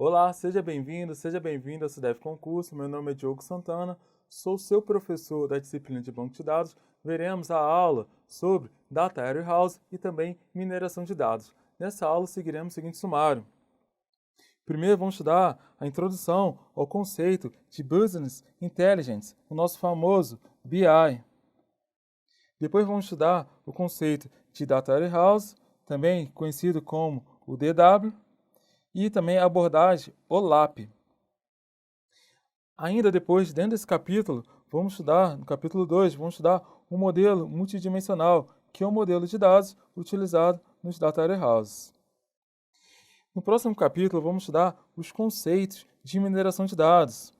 Olá, seja bem-vindo ao CDF Concurso. Meu nome é Diogo Santana, sou seu professor da disciplina de Banco de Dados. Veremos a aula sobre Data Warehouse e também mineração de dados. Nessa aula seguiremos o seguinte sumário. Primeiro vamos estudar a introdução ao conceito de Business Intelligence, o nosso famoso BI. Depois vamos estudar o conceito de Data Warehouse, também conhecido como o DW, e também a abordagem OLAP. Ainda depois, dentro desse capítulo, vamos estudar, no capítulo 2, vamos estudar o modelo multidimensional, que é um modelo de dados utilizado nos Data Warehouses. No próximo capítulo, vamos estudar os conceitos de mineração de dados,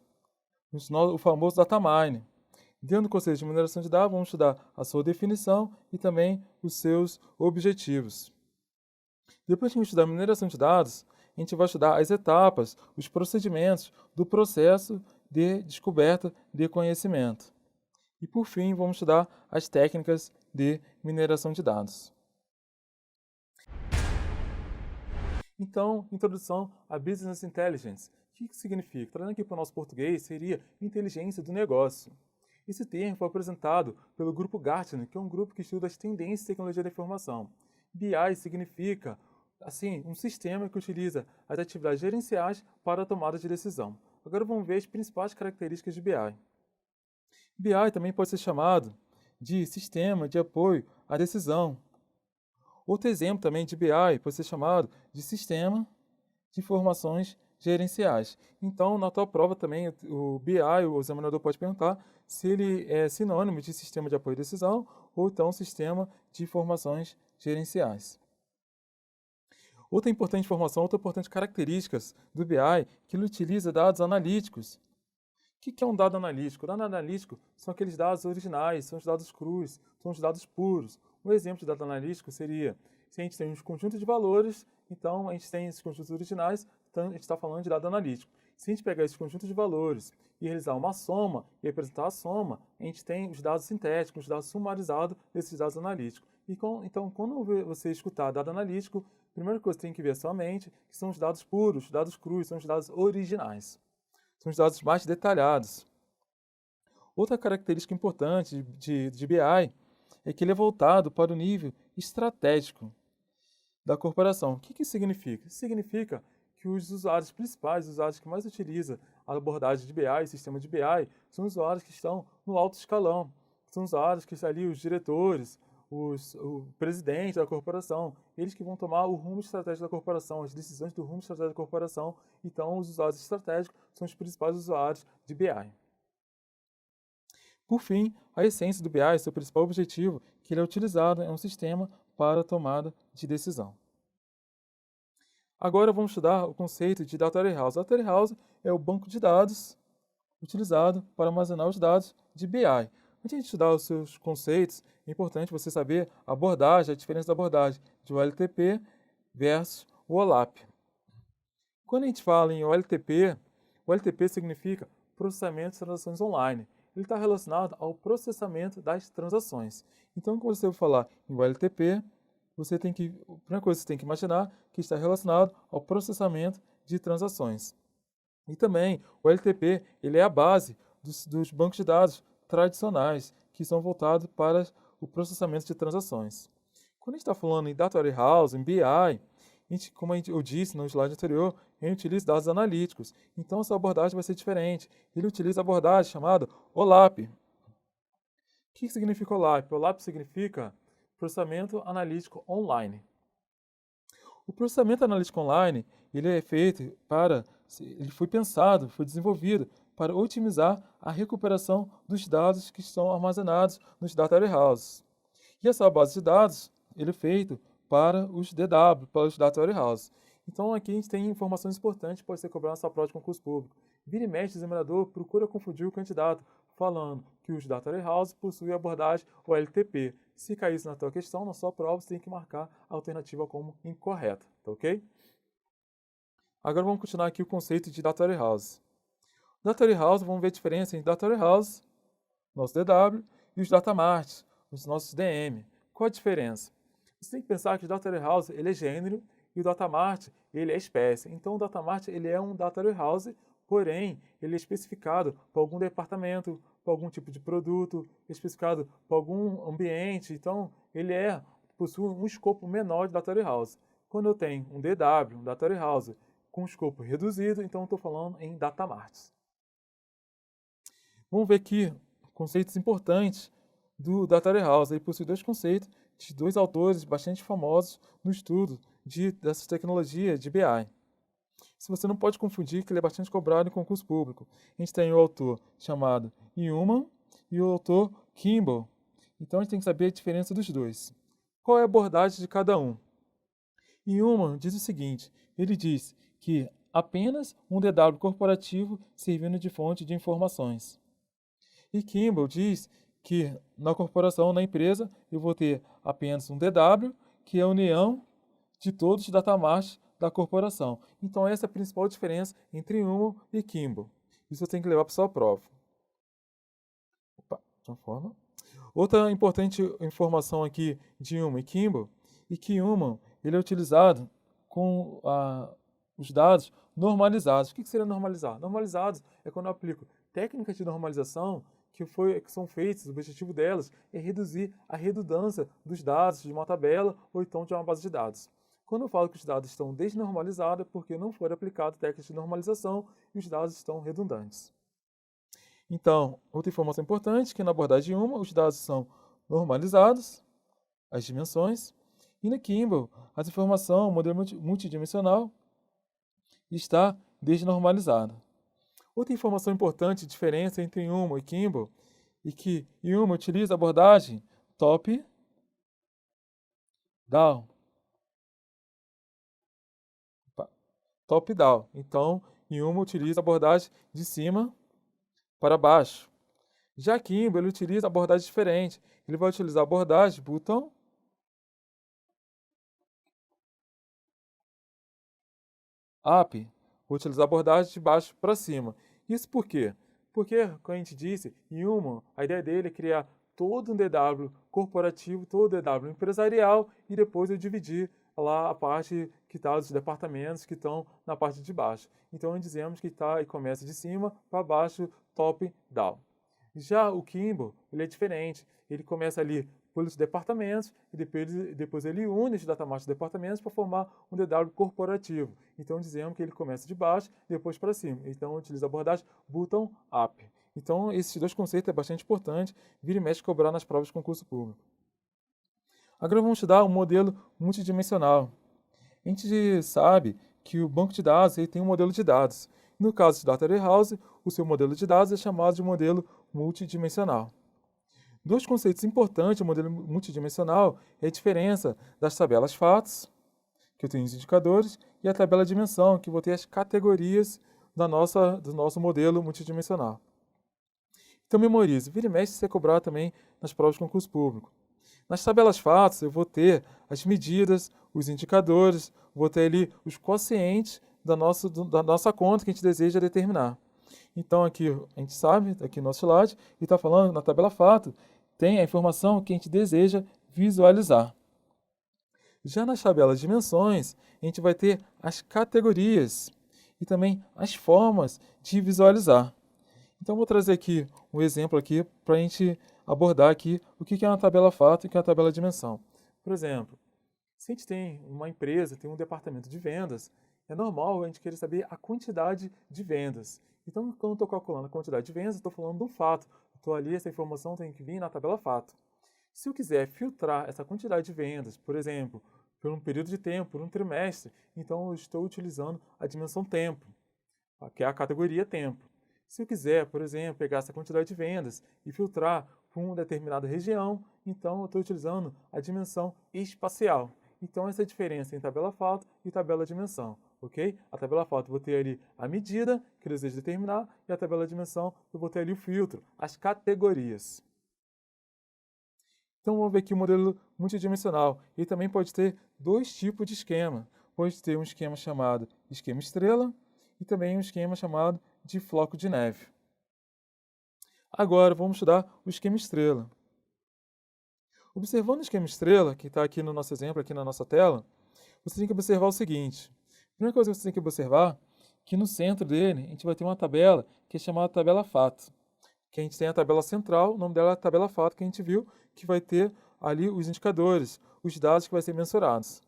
o famoso data mining. Dentro do conceito de mineração de dados, vamos estudar a sua definição e também os seus objetivos. Depois que a gente estudar a mineração de dados, a gente vai estudar as etapas, os procedimentos do processo de descoberta de conhecimento. E, por fim, vamos estudar as técnicas de mineração de dados. Então, introdução a Business Intelligence. O que significa? Trazendo aqui para o nosso português, seria inteligência do negócio. Esse termo foi apresentado pelo grupo Gartner, que é um grupo que estuda as tendências de tecnologia da informação. BI significa um sistema que utiliza as atividades gerenciais para a tomada de decisão. Agora vamos ver as principais características de BI. BI também pode ser chamado de sistema de apoio à decisão. Outro exemplo também de BI pode ser chamado de sistema de informações gerenciais. Então, na tua prova também, o BI, o examinador pode perguntar se ele é sinônimo de sistema de apoio à decisão ou então sistema de informações gerenciais. Outra importante característica do BI que ele utiliza dados analíticos. O que é um dado analítico? O dado analítico são aqueles dados originais, são os dados crus, são os dados puros. Um exemplo de dado analítico seria, se a gente tem um conjunto de valores, então a gente tem esses conjuntos originais, então a gente está falando de dado analítico. Se a gente pegar esse conjunto de valores e realizar uma soma e representar a soma, a gente tem os dados sintéticos, os dados sumarizados desses dados analíticos. Então, quando você escutar dado analítico, a primeira coisa que você tem que ver somente que são os dados puros, os dados crus, são os dados originais. São os dados mais detalhados. Outra característica importante de BI é que ele é voltado para o nível estratégico da corporação. O que isso significa? Isso significa que os usuários principais, os usuários que mais utilizam a abordagem de BI, sistema de BI, são usuários que estão no alto escalão. São usuários que estão ali, os diretores, o presidente da corporação, eles que vão tomar o rumo estratégico da corporação, as decisões do rumo estratégico da corporação. Então, os usuários estratégicos são os principais usuários de BI. Por fim, a essência do BI, seu principal objetivo, que ele é utilizado é um sistema para a tomada de decisão. Agora vamos estudar o conceito de Data Warehouse. Data Warehouse é o banco de dados utilizado para armazenar os dados de BI. Antes de estudar os seus conceitos, é importante você saber a abordagem, a diferença da abordagem de OLTP versus o OLAP. Quando a gente fala em OLTP, o OLTP significa processamento de transações online. Ele está relacionado ao processamento das transações. Então, quando você falar em OLTP, a primeira coisa que você tem que imaginar que está relacionado ao processamento de transações. E também, o OLTP ele é a base dos bancos de dados tradicionais, que são voltados para o processamento de transações. Quando a gente está falando em Data Warehouse, em BI, como eu disse no slide anterior, a gente utiliza dados analíticos. Então, essa abordagem vai ser diferente. Ele utiliza a abordagem chamada OLAP. O que significa OLAP? OLAP significa processamento analítico online. O processamento analítico online ele foi pensado, foi desenvolvido para otimizar a recuperação dos dados que estão armazenados nos Data Warehouses. E essa base de dados ele é feito para os DW, para os Data Warehouses. Então aqui a gente tem informações importantes que pode ser cobrado na sua prova de concurso público. Vira e mexe, o examinador procura confundir o candidato, falando que os Data Warehouses possuem a abordagem OLTP. Se cair isso na tua questão, na sua prova, você tem que marcar a alternativa como incorreta, tá ok? Agora vamos continuar aqui o conceito de Data Warehouse. Data Warehouse, vamos ver a diferença entre Data Warehouse, nosso DW, e os Data Marts, os nossos DM. Qual a diferença? Você tem que pensar que o Data Warehouse ele é gênero E o data mart, ele é espécie. Então o data mart, ele é um data warehouse, porém, ele é especificado para algum departamento, para algum tipo de produto, especificado para algum ambiente. Então, possui um escopo menor de data warehouse. Quando eu tenho um DW, um data warehouse, com um escopo reduzido, então eu estou falando em data marts. Vamos ver aqui conceitos importantes do Data Warehouse. Ele possui dois conceitos de dois autores bastante famosos no estudo dessa tecnologia de BI. Se você não pode confundir, que ele é bastante cobrado em concurso público. A gente tem o autor chamado Newman e o autor Kimball. Então a gente tem que saber a diferença dos dois. Qual é a abordagem de cada um? Newman diz o seguinte, ele diz que apenas um DW corporativo servindo de fonte de informações. E Kimball diz que na corporação, na empresa, eu vou ter apenas um DW, que é a união de todos os datamarts da corporação. Então essa é a principal diferença entre Newman e Kimball. Isso você tem que levar para a sua prova. Opa, de uma forma. Outra importante informação aqui de Newman e que Newman ele é utilizado com os dados normalizados. O que seria normalizar? Normalizados é quando eu aplico técnicas de normalização que são feitas, o objetivo delas é reduzir a redundância dos dados de uma tabela ou então de uma base de dados. Quando eu falo que os dados estão desnormalizados, é porque não foi aplicado técnicas de normalização e os dados estão redundantes. Então, outra informação importante é que na abordagem 1, os dados são normalizados, as dimensões, e na Kimball, a informação, o modelo multidimensional, está desnormalizada. Outra informação importante, diferença entre Newman e Kimball, é que Newman utiliza a abordagem top-down. Top-down. Então, Newman utiliza a abordagem de cima para baixo. Já Kimball ele utiliza a abordagem diferente. Ele vai utilizar a abordagem bottom-up. Vou utilizar a abordagem de baixo para cima. Isso por quê? Porque, como a gente disse, Newman, a ideia dele é criar todo um DW corporativo, todo um DW empresarial e depois eu dividir lá a parte que está dos departamentos que estão na parte de baixo. Então, dizemos que e começa de cima para baixo, top-down. Já o Kimball, ele é diferente. Ele começa ali pelos departamentos e depois ele une os datamarts dos departamentos para formar um DW corporativo. Então, dizemos que ele começa de baixo e depois para cima. Então, utiliza a abordagem bottom-up. Então, esses dois conceitos é bastante importante. Vira e mexe cobrar nas provas de concurso público. Agora vamos estudar um modelo multidimensional. A gente sabe que o banco de dados ele tem um modelo de dados. No caso de Data Warehouse, o seu modelo de dados é chamado de modelo multidimensional. Dois conceitos importantes do modelo multidimensional é a diferença das tabelas fatos, que eu tenho os indicadores, e a tabela dimensão, que eu vou ter as categorias do nosso modelo multidimensional. Então memorize, vira e mexe se você cobrar também nas provas de concurso público. Nas tabelas fatos eu vou ter as medidas, os indicadores, vou ter ali os quocientes da nossa conta que a gente deseja determinar. Então aqui a gente sabe, aqui no nosso slide, e está falando na tabela fato, tem a informação que a gente deseja visualizar. Já nas tabelas de dimensões, a gente vai ter as categorias e também as formas de visualizar. Então vou trazer aqui um exemplo aqui para a gente abordar aqui o que é uma tabela fato e o que é uma tabela de dimensão. Por exemplo, se a gente tem uma empresa, tem um departamento de vendas, é normal a gente querer saber a quantidade de vendas. Então, quando eu estou calculando a quantidade de vendas, eu estou falando do fato. Estou ali, essa informação tem que vir na tabela fato. Se eu quiser filtrar essa quantidade de vendas, por exemplo, por um período de tempo, por um trimestre, então eu estou utilizando a dimensão tempo, que é a categoria tempo. Se eu quiser, por exemplo, pegar essa quantidade de vendas e filtrar por uma determinada região, então eu estou utilizando a dimensão espacial. Então essa é a diferença entre tabela fato e tabela dimensão, ok? A tabela fato eu vou ter ali a medida que eu desejo determinar e a tabela dimensão eu vou ter ali o filtro, as categorias. Então vamos ver aqui o modelo multidimensional. Ele também pode ter dois tipos de esquema. Pode ter um esquema chamado esquema estrela e também um esquema chamado de floco de neve. Agora vamos estudar o esquema estrela. Observando o esquema estrela, que está aqui no nosso exemplo, aqui na nossa tela, você tem que observar o seguinte. A primeira coisa que você tem que observar, que no centro dele, a gente vai ter uma tabela que é chamada tabela fato. Que a gente tem a tabela central, o nome dela é a tabela fato, que a gente viu, que vai ter ali os indicadores, os dados que vai ser mensurados.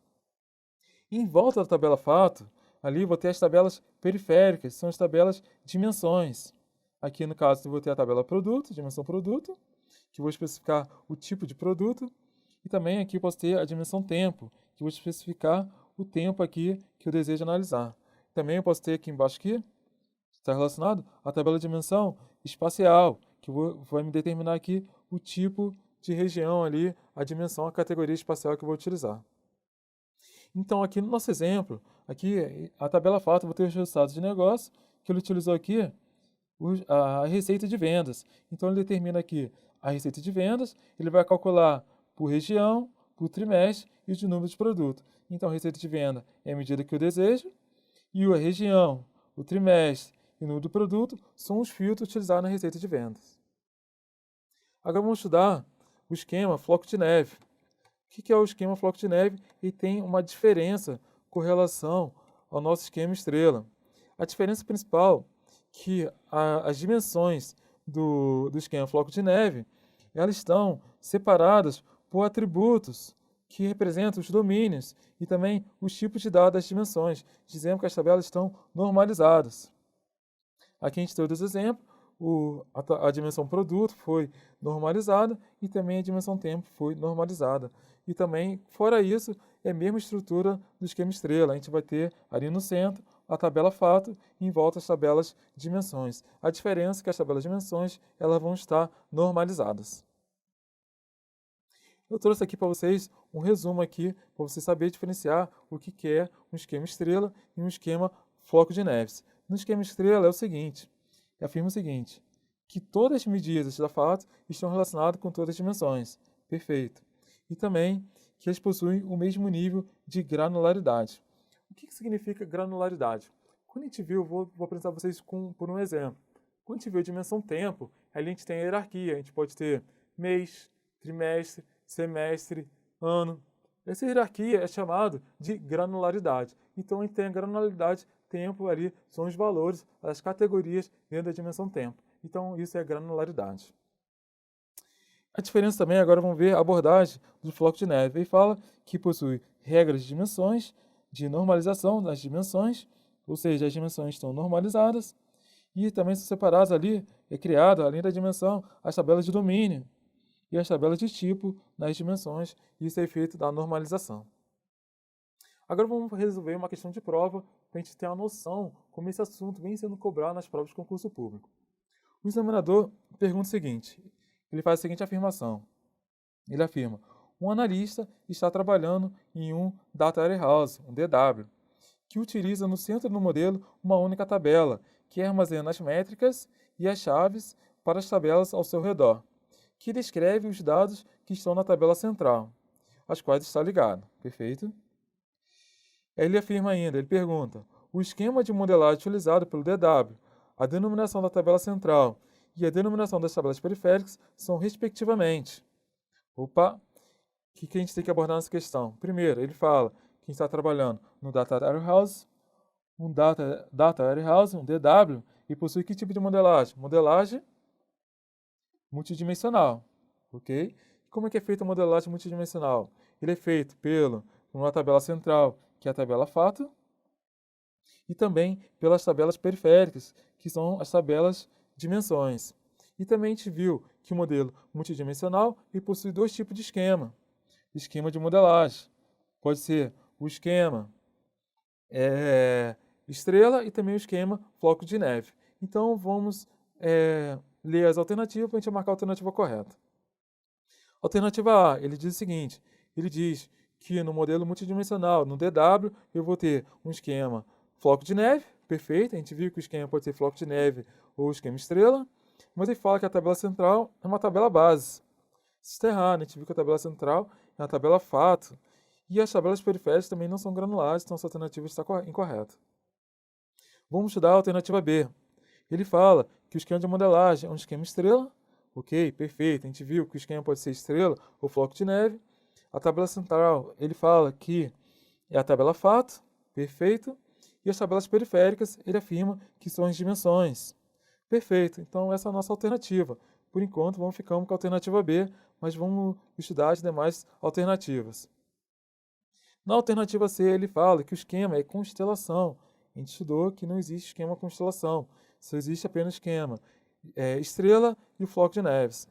E em volta da tabela fato, ali vou ter as tabelas periféricas, são as tabelas dimensões. Aqui no caso eu vou ter a tabela produto, dimensão produto, que vou especificar o tipo de produto, e também aqui eu posso ter a dimensão tempo, que vou especificar o tempo aqui que eu desejo analisar. Também eu posso ter aqui embaixo aqui, está relacionado à tabela de dimensão espacial, que vai me determinar aqui o tipo de região ali, a dimensão, a categoria espacial que eu vou utilizar. Então, aqui no nosso exemplo, aqui a tabela fato, eu vou ter os resultados de negócio, que ele utilizou aqui a receita de vendas. Então, ele determina aqui a receita de vendas, ele vai calcular por região, por trimestre e de número de produto. Então, a receita de venda é a medida que eu desejo, e a região, o trimestre e o número do produto são os filtros utilizados na receita de vendas. Agora vamos estudar o esquema floco de neve. O que é o esquema floco de neve? E tem uma diferença com relação ao nosso esquema estrela. A diferença principal é que as dimensões do esquema floco de neve, elas estão separadas por atributos que representam os domínios e também os tipos de dados das dimensões, dizendo que as tabelas estão normalizadas. Aqui a gente tem dois exemplos. A dimensão produto foi normalizada e também a dimensão tempo foi normalizada. E também, fora isso, é a mesma estrutura do esquema estrela. A gente vai ter ali no centro a tabela fato e em volta as tabelas dimensões. A diferença é que as tabelas dimensões elas vão estar normalizadas. Eu trouxe aqui para vocês um resumo aqui, para você saber diferenciar o que é um esquema estrela e um esquema floco de neves. No esquema estrela é o seguinte, afirma o seguinte, que todas as medidas da fato estão relacionadas com todas as dimensões. Perfeito. E também que eles possuem o mesmo nível de granularidade. O que significa granularidade? Quando a gente viu, vou apresentar vocês por um exemplo. Quando a gente vê a dimensão tempo, ali a gente tem a hierarquia. A gente pode ter mês, trimestre, semestre, ano. Essa hierarquia é chamada de granularidade. Então, a gente tem a granularidade, tempo ali, são os valores, as categorias dentro da dimensão tempo. Então, isso é granularidade. A diferença também, agora vamos ver a abordagem do floco de neve. Ele fala que possui regras de dimensões, de normalização das dimensões, ou seja, as dimensões estão normalizadas, e também são separadas ali, é criado, além da dimensão, as tabelas de domínio e as tabelas de tipo nas dimensões, e isso é efeito da normalização. Agora vamos resolver uma questão de prova, para a gente ter uma noção como esse assunto vem sendo cobrado nas provas de concurso público. O examinador pergunta o seguinte, ele faz a seguinte afirmação. Ele afirma, um analista está trabalhando em um Data Warehouse, um DW, que utiliza no centro do modelo uma única tabela, que armazena as métricas e as chaves para as tabelas ao seu redor, que descreve os dados que estão na tabela central, às quais está ligado. Perfeito? Ele afirma ainda, ele pergunta, o esquema de modelagem utilizado pelo DW, a denominação da tabela central e a denominação das tabelas periféricas são respectivamente. Opa! O que a gente tem que abordar nessa questão? Primeiro, ele fala que está trabalhando no Data Warehouse, um Data Warehouse, um DW, e possui que tipo de modelagem? Modelagem multidimensional, ok? Como é que é feita a modelagem multidimensional? Ele é feito por uma tabela central, que é a tabela fato, e também pelas tabelas periféricas, que são as tabelas dimensões. E também a gente viu que o modelo multidimensional ele possui dois tipos de esquema. Esquema de modelagem. Pode ser o esquema estrela e também o esquema floco de neve. Então vamos ler as alternativas para a gente marcar a alternativa correta. Alternativa A, ele diz o seguinte, ele diz que no modelo multidimensional, no DW, eu vou ter um esquema floco de neve, perfeito, a gente viu que o esquema pode ser floco de neve ou esquema estrela, mas ele fala que a tabela central é uma tabela base. Isso está errado, a gente viu que a tabela central é uma tabela fato, e as tabelas periféricas também não são granulares, então essa alternativa está incorreta. Vamos estudar a alternativa B. Ele fala que o esquema de modelagem é um esquema estrela, ok, perfeito, a gente viu que o esquema pode ser estrela ou floco de neve. A tabela central, ele fala que é a tabela fato, perfeito. E as tabelas periféricas, ele afirma que são as dimensões. Perfeito, então essa é a nossa alternativa. Por enquanto, vamos ficar com a alternativa B, mas vamos estudar as demais alternativas. Na alternativa C, ele fala que o esquema é constelação. A gente estudou que não existe esquema constelação, só existe apenas esquema estrela e o floco de neves.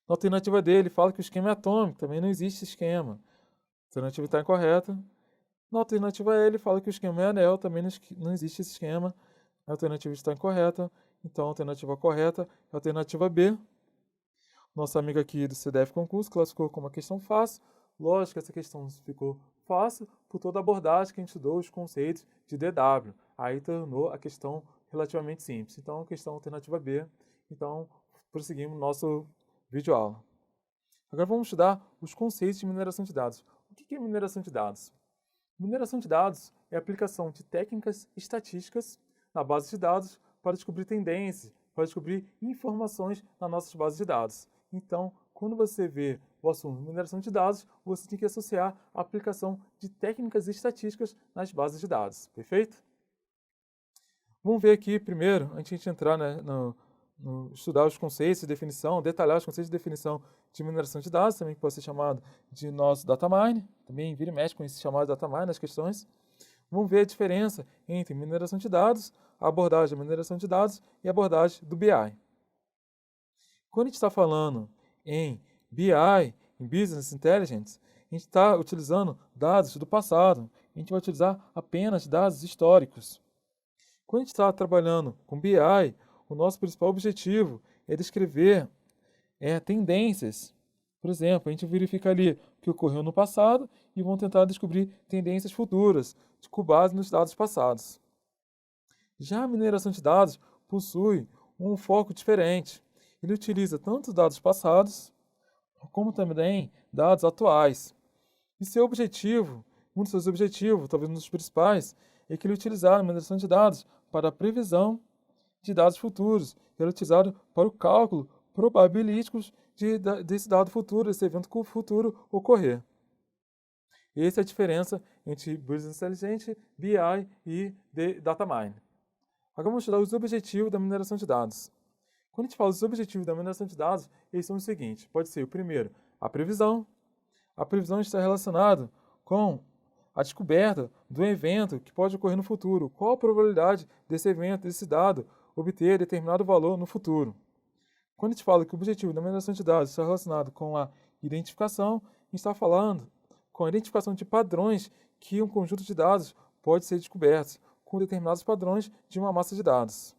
Na alternativa D, ele fala que o esquema é atômico, também não existe esquema. A alternativa está incorreta. Na alternativa E, ele fala que o esquema é anel, também não existe esse esquema. A alternativa está incorreta, então a alternativa correta é a alternativa B. Nosso amigo aqui do CDF Concurso classificou como uma questão fácil. Lógico que essa questão ficou fácil por toda a abordagem que a gente estudou, os conceitos de DW. Aí tornou a questão relativamente simples. Então, a questão alternativa B. Então, prosseguimos nosso vídeo aula. Agora vamos estudar os conceitos de mineração de dados. O que é mineração de dados? Mineração de dados é a aplicação de técnicas estatísticas na base de dados para descobrir tendências, para descobrir informações nas nossas bases de dados. Então, quando você vê o assunto mineração de dados, você tem que associar a aplicação de técnicas estatísticas nas bases de dados, perfeito? Vamos ver aqui primeiro, antes de a gente entrar no estudar os conceitos de definição, detalhar os conceitos de definição de mineração de dados, também que pode ser chamado de nosso datamine, também vira e mexe com esse chamado datamine nas questões. Vamos ver a diferença entre mineração de dados, a abordagem da mineração de dados e a abordagem do BI. Quando a gente está falando em BI, em Business Intelligence, a gente está utilizando dados do passado, a gente vai utilizar apenas dados históricos. Quando a gente está trabalhando com BI, o nosso principal objetivo é descrever tendências. Por exemplo, a gente verifica ali o que ocorreu no passado e vamos tentar descobrir tendências futuras, com base nos dados passados. Já a mineração de dados possui um foco diferente. Ele utiliza tanto dados passados, como também dados atuais. E seu objetivo, um dos seus objetivos, talvez um dos principais, é que ele utilizar a mineração de dados para a previsão de dados futuros. Ele é utilizado para o cálculo probabilístico desse dado futuro, desse evento futuro ocorrer. Essa é a diferença entre Business Intelligence, BI e Datamine. Agora vamos estudar os objetivos da mineração de dados. Quando a gente fala dos objetivos da mineração de dados, eles são os seguintes. Pode ser o primeiro, a previsão. A previsão está relacionada com a descoberta do evento que pode ocorrer no futuro. Qual a probabilidade desse evento, desse dado, obter determinado valor no futuro? Quando a gente fala que o objetivo da mineração de dados está relacionado com a identificação, a gente está falando com a identificação de padrões que um conjunto de dados pode ser descoberto, com determinados padrões de uma massa de dados.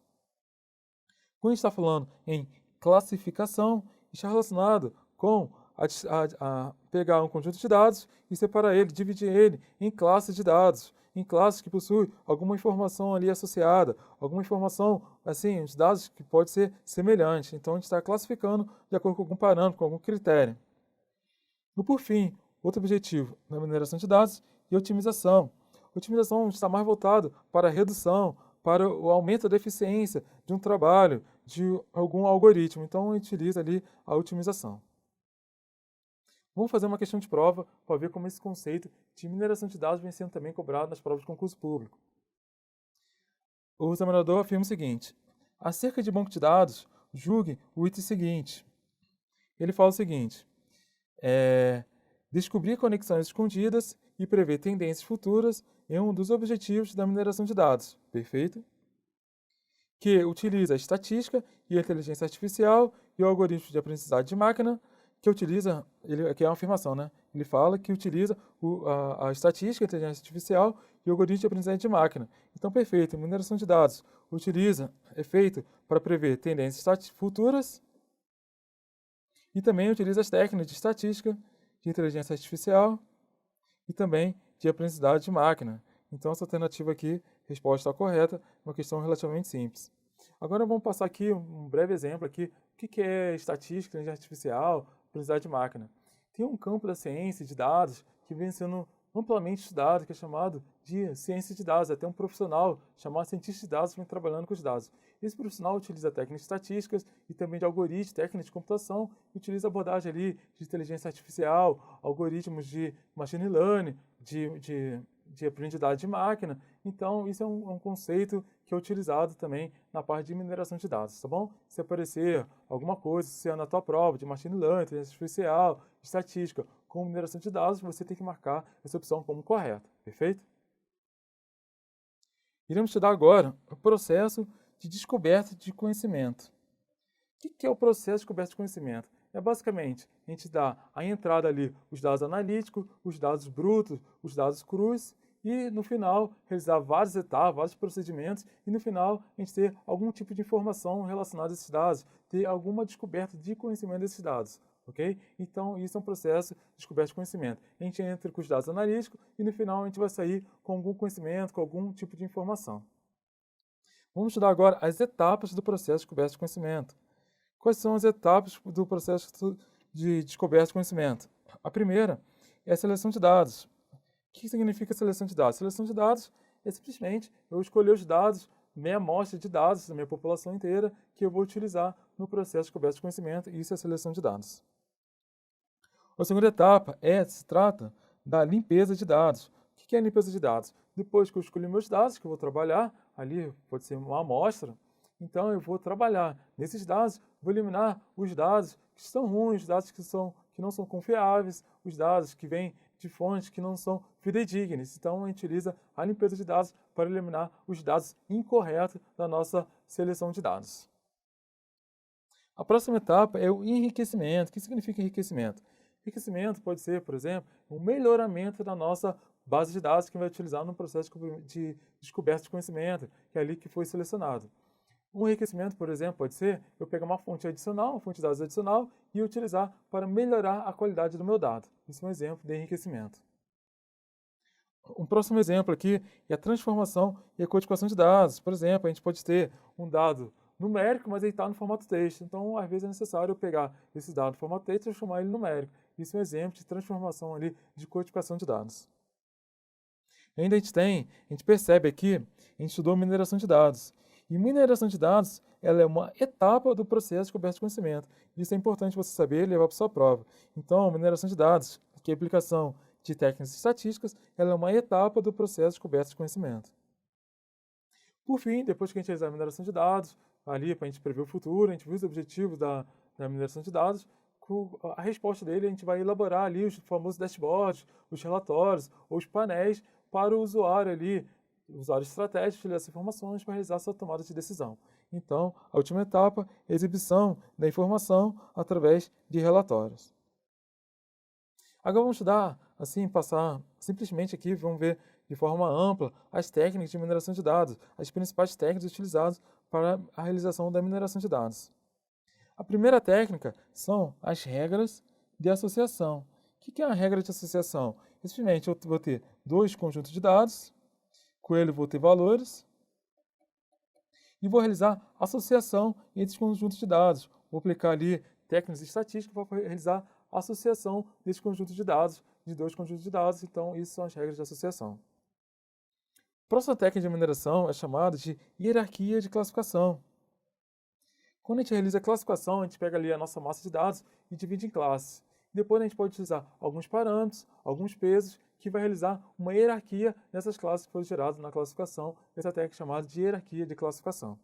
Quando a gente está falando em classificação, está relacionado com a pegar um conjunto de dados e separar ele, dividir ele em classes de dados, em classes que possuem alguma informação ali associada, alguma informação, assim, os dados que pode ser semelhante. Então, a gente está classificando de acordo com algum parâmetro, com algum critério. E, por fim, outro objetivo na mineração de dados é a otimização. A otimização está mais voltado para a redução, para o aumento da eficiência de um trabalho, de algum algoritmo. Então, a gente utiliza ali a otimização. Vamos fazer uma questão de prova para ver como esse conceito de mineração de dados vem sendo também cobrado nas provas de concurso público. O examinador afirma o seguinte: acerca de banco de dados, julgue o item seguinte. Ele fala o seguinte: descobrir conexões escondidas e prever tendências futuras é um dos objetivos da mineração de dados. Perfeito? Que utiliza a estatística e a inteligência artificial e o algoritmo de aprendizagem de máquina, que utiliza, aqui é uma afirmação, né? Ele fala que utiliza a estatística, a inteligência artificial e o algoritmo de aprendizagem de máquina. Então, perfeito. Mineração de dados é feito para prever tendências futuras e também utiliza as técnicas de estatística, de inteligência artificial e também de aprendizagem de máquina. Então, essa alternativa aqui, resposta correta, é uma questão relativamente simples. Agora, vamos passar aqui um breve exemplo aqui. O que é estatística, inteligência artificial, aprendizagem de máquina? Tem um campo da ciência de dados que vem sendo amplamente estudado, que é chamado de ciência de dados. Até um profissional chamado cientista de dados vem trabalhando com os dados. Esse profissional utiliza técnicas estatísticas e também de algoritmos, técnicas de computação, e utiliza abordagem ali de inteligência artificial, algoritmos de machine learning, de aprendizagem de máquina. Então, isso é um conceito que é utilizado também na parte de mineração de dados, tá bom? Se aparecer alguma coisa, se é na tua prova de machine learning, inteligência artificial, estatística, com mineração de dados, você tem que marcar essa opção como correta, perfeito? Iremos estudar agora o processo de descoberta de conhecimento. O que é o processo de descoberta de conhecimento? É basicamente a gente dá a entrada ali os dados analíticos, os dados brutos, os dados crus e no final realizar várias etapas, vários procedimentos e no final a gente ter algum tipo de informação relacionada a esses dados, ter alguma descoberta de conhecimento desses dados. Ok? Então, isso é um processo de descoberta de conhecimento. A gente entra com os dados analíticos e no final a gente vai sair com algum conhecimento, com algum tipo de informação. Vamos estudar agora as etapas do processo de descoberta de conhecimento. Quais são as etapas do processo de descoberta de conhecimento? A primeira é a seleção de dados. O que significa seleção de dados? Seleção de dados é simplesmente eu escolher os dados, meia amostra de dados da minha população inteira, que eu vou utilizar no processo de descoberta de conhecimento, e isso é a seleção de dados. A segunda etapa se trata da limpeza de dados. O que é a limpeza de dados? Depois que eu escolhi meus dados, que eu vou trabalhar, ali pode ser uma amostra, então eu vou trabalhar nesses dados, vou eliminar os dados que são ruins, os dados que não são confiáveis, os dados que vêm de fontes que não são fidedignas. Então a gente utiliza a limpeza de dados para eliminar os dados incorretos da nossa seleção de dados. A próxima etapa é o enriquecimento. O que significa enriquecimento? Enriquecimento pode ser, por exemplo, um melhoramento da nossa base de dados que vai utilizar no processo de descoberta de conhecimento, que é ali que foi selecionado. Um enriquecimento, por exemplo, pode ser eu pegar uma fonte adicional, uma fonte de dados adicional, e utilizar para melhorar a qualidade do meu dado. Isso é um exemplo de enriquecimento. Um próximo exemplo aqui é a transformação e a codificação de dados. Por exemplo, a gente pode ter um dado numérico, mas ele está no formato texto. Então, às vezes é necessário eu pegar esse dado no formato texto e transformar ele em numérico. Isso é um exemplo de transformação ali de codificação de dados. Ainda a gente percebe aqui, a gente estudou mineração de dados. E mineração de dados, ela é uma etapa do processo de descoberta de conhecimento. Isso é importante você saber e levar para a sua prova. Então, mineração de dados, que é a aplicação de técnicas estatísticas, ela é uma etapa do processo de descoberta de conhecimento. Por fim, depois que a gente realizar a mineração de dados, ali para a gente prever o futuro, a gente viu os objetivos da mineração de dados, a resposta dele a gente vai elaborar ali os famosos dashboards, os relatórios ou os painéis para o usuário ali, o usuário estratégico, utilizar essas informações para realizar sua tomada de decisão. Então, a última etapa é a exibição da informação através de relatórios. Agora vamos estudar, assim, passar simplesmente aqui, vamos ver de forma ampla as técnicas de mineração de dados, as principais técnicas utilizadas para a realização da mineração de dados. A primeira técnica são as regras de associação. O que é a regra de associação? Simplesmente eu vou ter dois conjuntos de dados, com ele vou ter valores, e vou realizar associação entre esses conjuntos de dados. Vou aplicar ali técnicas estatísticas para realizar associação desse conjunto de dados, de dois conjuntos de dados. Então, isso são as regras de associação. A próxima técnica de mineração é chamada de hierarquia de classificação. Quando a gente realiza a classificação, a gente pega ali a nossa massa de dados e divide em classes. Depois a gente pode utilizar alguns parâmetros, alguns pesos, que vai realizar uma hierarquia nessas classes que foram geradas na classificação. Essa técnica é chamada de hierarquia de classificação.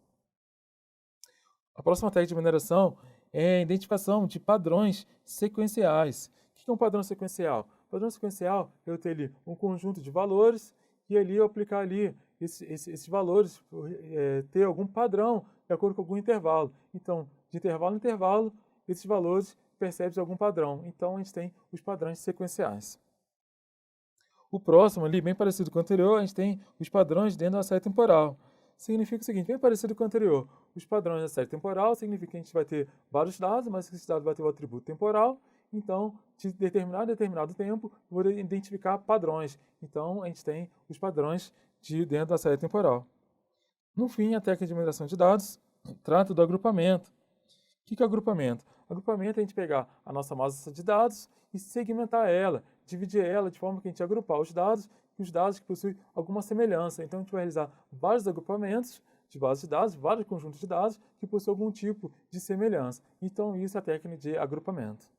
A próxima técnica de mineração é a identificação de padrões sequenciais. O que é um padrão sequencial? Padrão sequencial é eu ter ali um conjunto de valores e ali eu aplicar ali esses valores, ter algum padrão de acordo com algum intervalo. Então, de intervalo em intervalo, esses valores percebem algum padrão. Então, a gente tem os padrões sequenciais. O próximo ali, bem parecido com o anterior, a gente tem os padrões dentro da série temporal. Significa o seguinte, bem parecido com o anterior. Os padrões da série temporal significa que a gente vai ter vários dados, mas esse dado vai ter o atributo temporal. Então, de determinado tempo, eu vou identificar padrões. Então, a gente tem os padrões dentro da série temporal. No fim, a técnica de mineração de dados trata do agrupamento. O que é agrupamento? Agrupamento é a gente pegar a nossa massa de dados e segmentar ela, dividir ela de forma que a gente agrupar os dados e os dados que possuem alguma semelhança. Então, a gente vai realizar vários agrupamentos de bases de dados, vários conjuntos de dados que possuem algum tipo de semelhança. Então, isso é a técnica de agrupamento.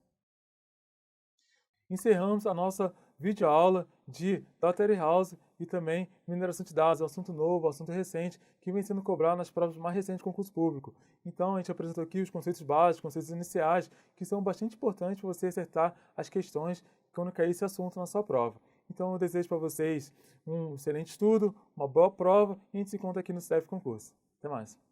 Encerramos a nossa videoaula de Data Warehouse e também mineração de dados, um assunto novo, um assunto recente, que vem sendo cobrado nas provas mais recentes de concurso público. Então, a gente apresentou aqui os conceitos básicos, conceitos iniciais, que são bastante importantes para você acertar as questões quando cair esse assunto na sua prova. Então, eu desejo para vocês um excelente estudo, uma boa prova e a gente se encontra aqui no CEF Concurso. Até mais!